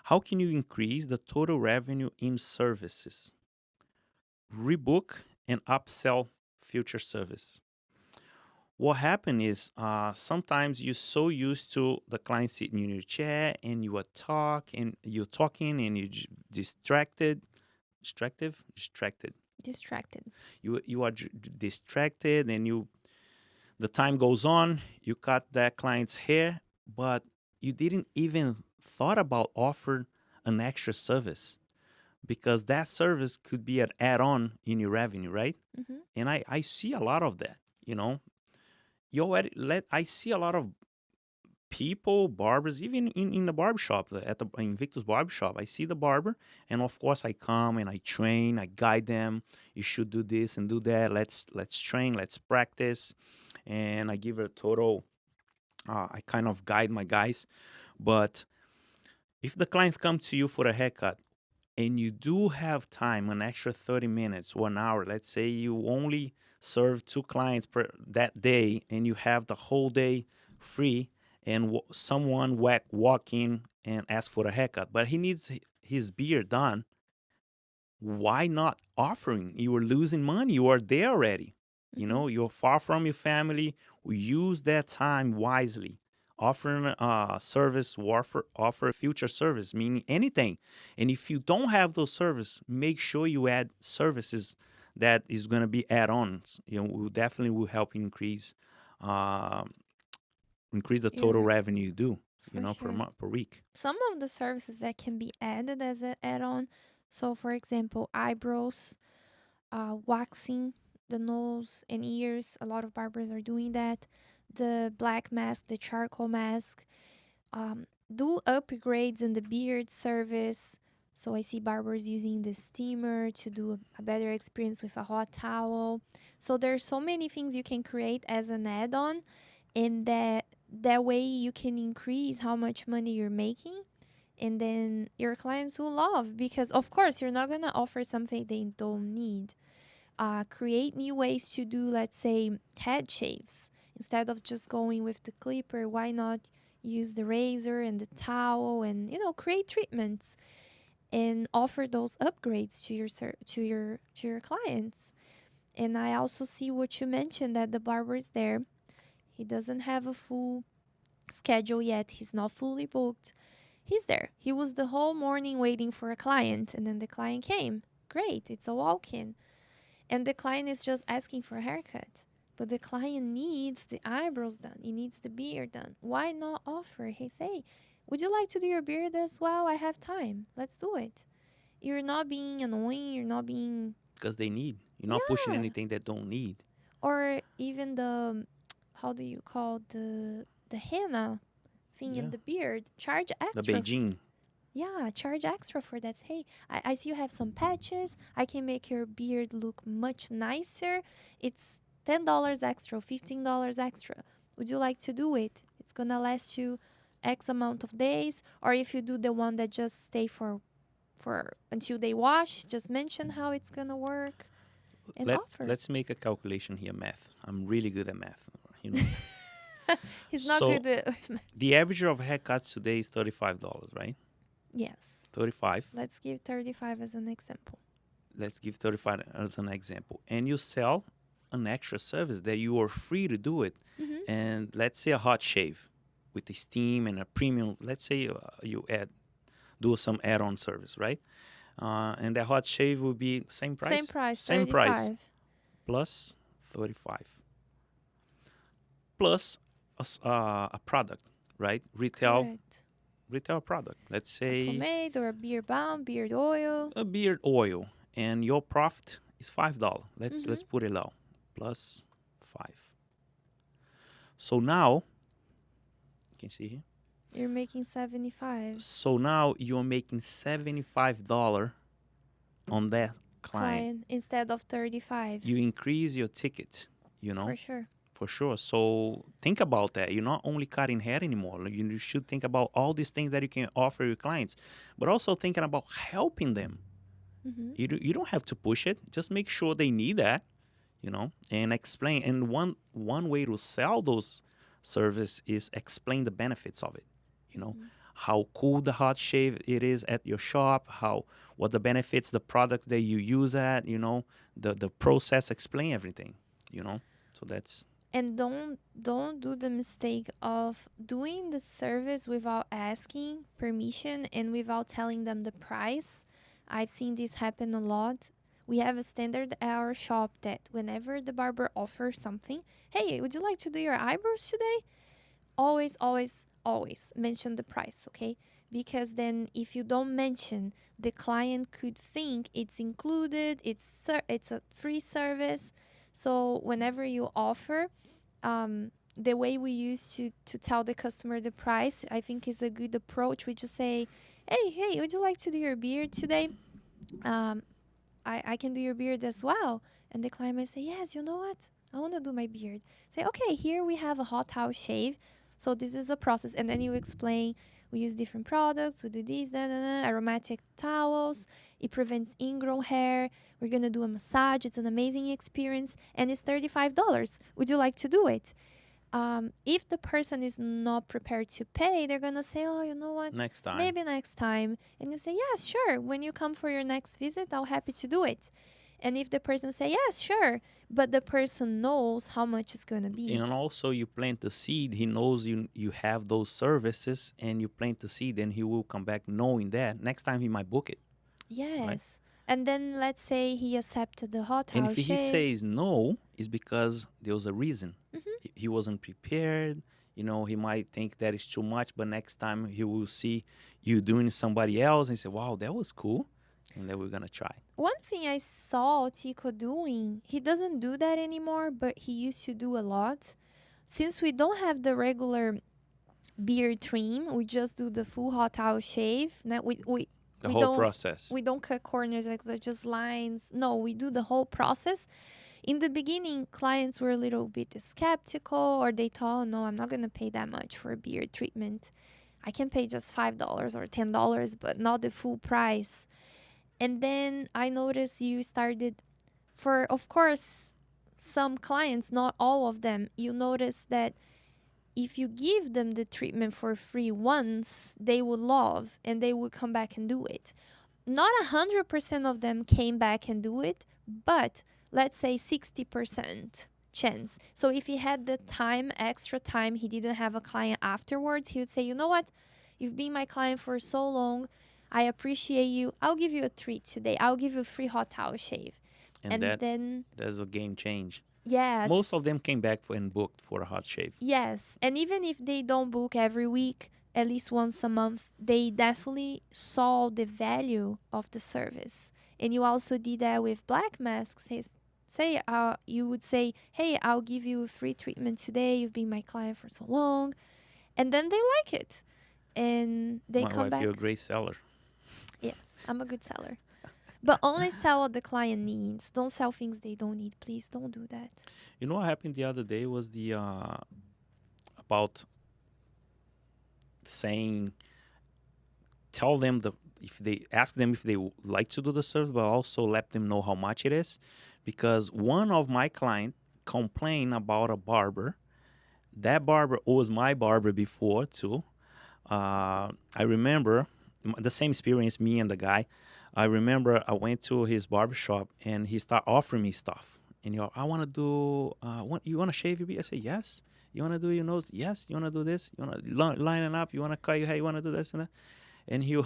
How can you increase the total revenue in services? Rebook and upsell future service. What happened is sometimes you're so used to the client sitting in your chair and you're talking and distracted, distracted. Distracted. You are distracted and the time goes on. You cut that client's hair, but you didn't even thought about offering an extra service because that service could be an add-on in your revenue, right? Mm-hmm. And I see a lot of that. I see a lot of people, barbers, even in the barbershop, at the Invictus barbershop. I see the barber, and of course I come and I train, I guide them. You should do this and do that. Let's train, let's practice, and I give a total. I kind of guide my guys, but if the clients come to you for a haircut and you do have time, an extra 30 minutes, 1 hour, let's say you only serve two clients per that day and you have the whole day free and someone walk in and ask for a haircut, but he needs his beard done, why not offering? You are losing money. You are there already. Mm-hmm. You're far from your family. We use that time wisely. Offering a service, offer a future service, meaning anything. And if you don't have those services, make sure you add services that is going to be add-ons. Will definitely will help uh, increase the total You're revenue you do. for Per sure. month, per week. Some of the services that can be added as an add-on. So, for example, eyebrows, waxing the nose and ears. A lot of barbers are doing that. The black mask, the charcoal mask. Do upgrades in the beard service. So I see barbers using the steamer to do a better experience with a hot towel. So there's so many things you can create as an add-on, and that way you can increase how much money you're making, and then your clients will love, because of course you're not gonna offer something they don't need. Create new ways to do, let's say, head shaves. Instead of just going with the clipper, why not use the razor and the towel, and create treatments and offer those upgrades to your clients. And I also see what you mentioned, that the barber is there. He doesn't have a full schedule yet. He's not fully booked. He's there. He was the whole morning waiting for a client, and then the client came. Great, it's a walk-in. And the client is just asking for a haircut. But the client needs the eyebrows done. He needs the beard done. Why not offer? Hey, say, would you like to do your beard as well? I have time. Let's do it. You're not being annoying. You're not being, Because they need. You're not pushing yeah. anything that don't need. Or even the, how do you call the henna thing in Yeah. the beard? Charge The extra. Beijing. Yeah, charge extra for that. Hey, I see you have some patches. I can make your beard look much nicer. It's $10 extra, $15 extra. Would you like to do it? It's gonna last you X amount of days. Or if you do the one that just stay for until they wash, just mention how it's gonna work and offer. Let's make a calculation here, math. I'm really good at math, you know. He's not So good with the average of haircuts today is $35, right? Yes. 35. Let's give 35 as an example. Let's give 35 as an example. And you sell an extra service that you are free to do it. Mm-hmm. And let's say a hot shave with the steam and a premium. Let's say you do some add-on service, right? And that hot shave will be same price. Same price, Same price 35. plus 35 plus a product, right? Correct. Retail product. Let's A say pomade or a beard balm, beard oil. a beard oil, and your profit is $5. Let's Mm-hmm. put it low, plus 5. So now, you can see here. You're making 75. So now you're making $75 on that client. Instead of 35. You increase your ticket, you know. For sure. For sure. So think about that. You're not only cutting hair anymore. You should think about all these things that you can offer your clients, but also thinking about helping them. Mm-hmm. You don't have to push it. Just make sure they need that, and explain. And one way to sell those service is explain the benefits of it. Mm-hmm. how cool the hot shave it is at your shop, how what the benefits, the product that you use at, the process, explain everything, you know. So that's And don't do the mistake of doing the service without asking permission and without telling them the price. I've seen this happen a lot. We have a standard at our shop that whenever the barber offers something, hey, would you like to do your eyebrows today? Always, always, always mention the price, okay? Because then if you don't mention, the client could think it's included, it's a free service. So whenever you offer, the way we used to tell the customer the price, I think is a good approach. We just say, hey, would you like to do your beard today? Um, I can do your beard as well. And the client might say, yes, you know what? I want to do my beard. Say, okay, here we have a hot towel shave. So this is a process. And then you explain, we use different products. We do these, aromatic towels. It prevents ingrown hair. We're going to do a massage. It's an amazing experience. And it's $35. Would you like to do it? If the person is not prepared to pay, they're gonna say, "Oh, you know what? next time. Maybe next time." And you say, "Yeah, sure. When you come for your next visit, I'll happy to do it." And if the person say, "Yes, sure," but the person knows how much it's gonna be. And also you plant the seed. He knows you have those services, and you plant the seed, and he will come back knowing that next time he might book it. Yes. Right. And then let's say he accepted the hot And towel if he shave. says no, it's because there was a reason. Mhm. He wasn't prepared. He might think that is too much, but next time he will see you doing somebody else and say, wow, that was cool. And then we're going to try. One thing I saw Tico doing, he doesn't do that anymore, but he used to do a lot. Since we don't have the regular beard trim, we just do the full hot towel shave. Now The we whole don't process. we don't cut corners like just lines. No, we do the whole process. In the beginning, clients were a little bit skeptical, or they thought, oh, no, I'm not gonna pay that much for a beard treatment. I can pay just $5 or $10, but not the full price. And then I noticed you started, for of course, some clients, not all of them, you notice that if you give them the treatment for free once, they would love and they would come back and do it. Not 100% of them came back and do it, but let's say 60% chance. So if he had the time, extra time, he didn't have a client afterwards, he would say, you know what? You've been my client for so long. I appreciate you. I'll give you a treat today. I'll give you a free hot towel shave. And then that's a game change. yes. Most of them came back and booked for a hot shave. Yes. And even if they don't book every week, at least once a month, they definitely saw the value of the service. And you also did that with black masks. You would say, hey, I'll give you a free treatment today. You've been my client for so long. And then they like it. And they My come wife, back. you're a great seller. Yes, I'm a good seller. But only sell what the client needs. Don't sell things they don't need. Please don't do that. You know what happened the other day was about saying, tell them ask them if they like to do the service, but also let them know how much it is, because one of my clients complained about a barber. That barber was my barber before too. I remember the same experience, me and the guy. I remember I went to his barber shop and he started offering me stuff. And I want to do, you want to shave your beard? I say, yes. You want to do your nose? Yes. You want to do this? You want to line it up? You want to cut your hair? You want to do this and that? And he,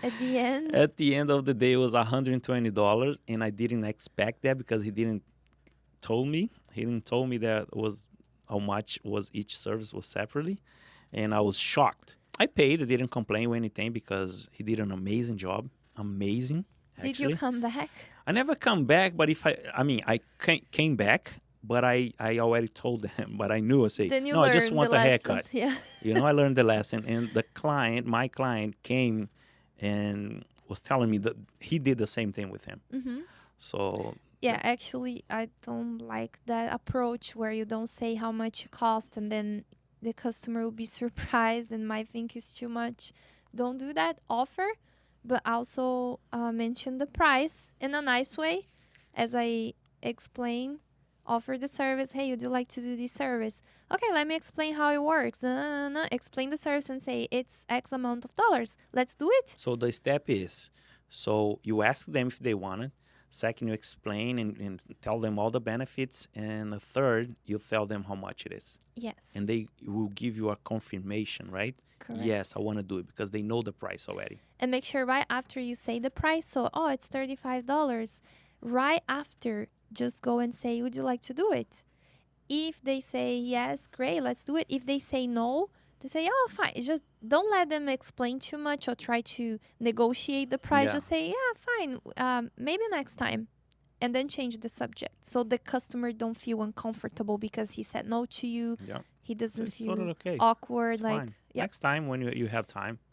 At the end, at the end of the day, it was $120. And I didn't expect that because he didn't told me. He didn't told me that was how much was each service was separately. And I was shocked. I paid. I didn't complain or anything because he did an amazing job. Amazing, actually. did you come back? I never come back, but I came back, but I already told them, but I knew. I say, Then you no, I just learned want the a lesson. haircut. Yeah. I learned the lesson. And my client came and was telling me that he did the same thing with him. Mm-hmm. So Yeah, actually, I don't like that approach where you don't say how much it costs and then the customer will be surprised and might think it's too much. Don't do that. Offer, but also mention the price in a nice way, as I explained. offer the service. Hey, would you like to do this service? Okay, let me explain how it works. Explain the service and say it's X amount of dollars. Let's do it. So the step is, so you ask them if they want it. Second, you explain and tell them all the benefits. And the third, you tell them how much it is. Yes. And they will give you a confirmation, right? Correct. Yes, I want to do it because they know the price already. And make sure right after you say the price, so, oh, it's $35. Right after, just go and say, would you like to do it? If they say yes, great, let's do it. If they say no, they say, oh, fine. It's just don't let them explain too much or try to negotiate the price. Yeah. Just say, yeah, fine, maybe next time. And then change the subject so the customer don't feel uncomfortable because he said no to you. Yeah. He doesn't It's feel totally okay. awkward. It's like, fine. yeah, Next time when you have time.